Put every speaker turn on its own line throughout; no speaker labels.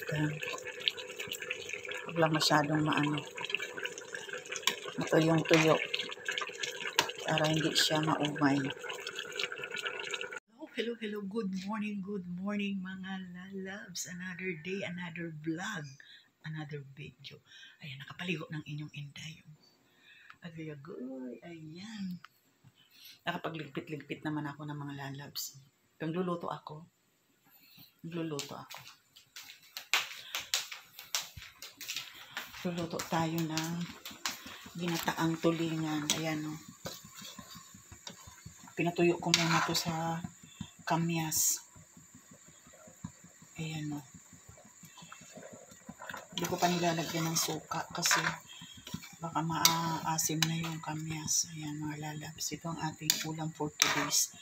Huwag lang masyadong matuyong-tuyo para hindi siya maumay. Hello, good morning mga lalabs. Another day, another vlog, another video. Ayan, nakapaligo ng inyong inday. Agoy, ayan. Nakapagligpit-ligpit naman ako ng mga lalabs. Nagluluto ako. Luluto tayo ng ginataang tulingan. Ayan, o. Pinatuyo ko muna to sa kamyas. Ayan, o. Hindi ko pa nilalagyan ng suka kasi baka maasim na yung kamyas. Ayan, mga lalabs. Ito ang ating ulam for today's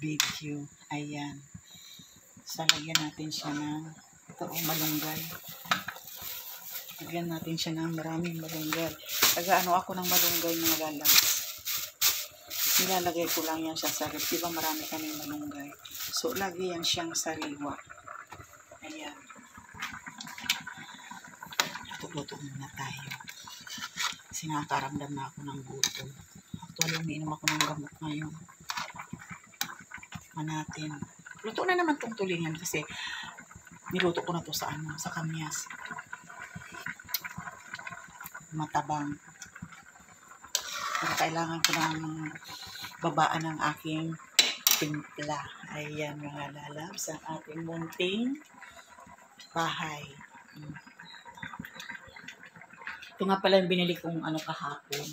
video. Ayan. So, lagyan natin siya ng malunggay. Lagyan natin siya ng maraming malunggay. Taga-ano ako ng malunggay, mga lalabs. Nilalagay ko lang yan siya sa rep. Diba marami kami malunggay. So, lagi yan siyang sariwa. Ayan. Luto muna tayo. Kasi nakakaramdam na ako ng gutom. Actually, umiinom ako ng gamot ngayon. Natin. Luto na naman tong tulingan kasi niluto ko na to sa kamyas. Matabang. Pero kailangan ko ng babaan ng aking timpla. Ayan, mga lalabs, ang ating munting bahay. Ito nga pala yung binili kong kahapon.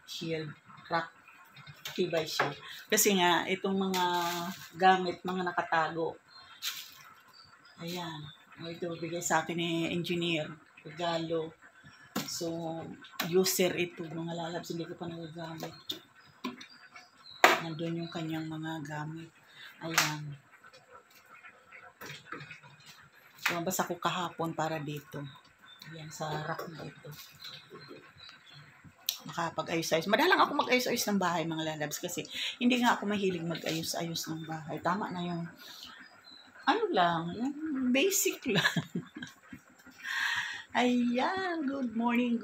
Shield crack. Tibay siya. Kasi nga, itong mga gamit, mga nakatago. Ayan. Ito, bigay sa akin ni engineer. Regalo. So, user ito, mga lalabs. Hindi ko pa nagagamit. Nandun yung kanyang mga gamit. Ayan. Lumabas ako kahapon para dito. Ayan, sa rack na ito. Makapag-ayos-ayos. Madalang ako mag-ayos-ayos ng bahay, mga lalabs, kasi hindi nga ako mahilig mag-ayos-ayos ng bahay. Tama na yung yung basic lang. Ayan, good morning.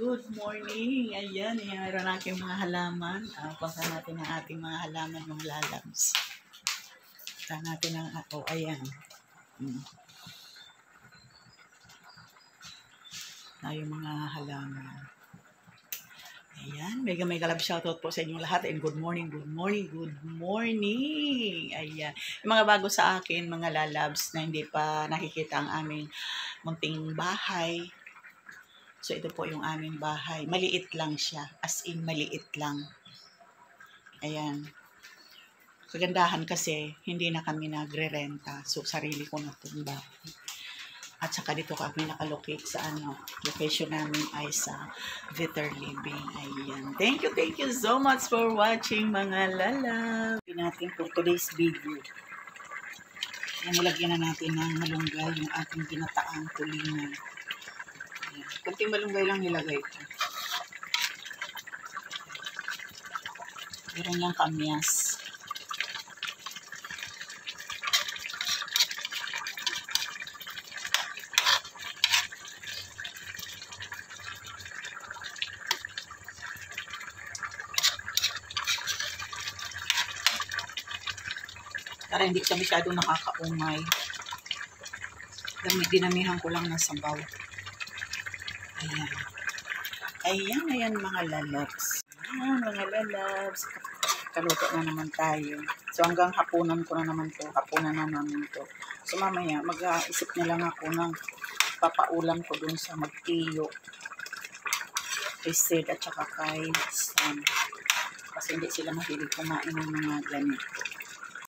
Ayan, mayroon aking mga halaman. Punta natin ang ating mga halaman, mga lalabs. Punta natin ang ayan. Tayo mga halaman. Ayan, mega love shoutout po sa inyong lahat and good morning. Ayan, yung mga bago sa akin, mga lalabs na hindi pa nakikita ang aming munting bahay. So, ito po yung aming bahay. Maliit lang siya, as in maliit lang. Ayan. Kagandahan kasi, hindi na kami nagre-renta. So, sarili ko na itong bahay. At saka dito kami nakalocate sa location namin ay sa Vitter Living. Ayan. Thank you so much for watching, mga lalab. Natin for today's video. Nilagyan na natin ng malunggay yung ating ginataang tulingan. Ayan. Kunting malunggay lang nilagay ko. Meron lang kamyas. Para hindi siya masyadong nakakaumay. Dinamihan ko lang ng sabaw. Ayan mga lalabs. Ayan mga lalabs. Kaluto na naman tayo. So hanggang hapunan ko na naman to. So mamaya mag-isip na lang ako ng papaulam ko dun sa magtiyo. Kay Sid at saka kay Sam. Kasi hindi sila mahilig kumain ng mga ganito.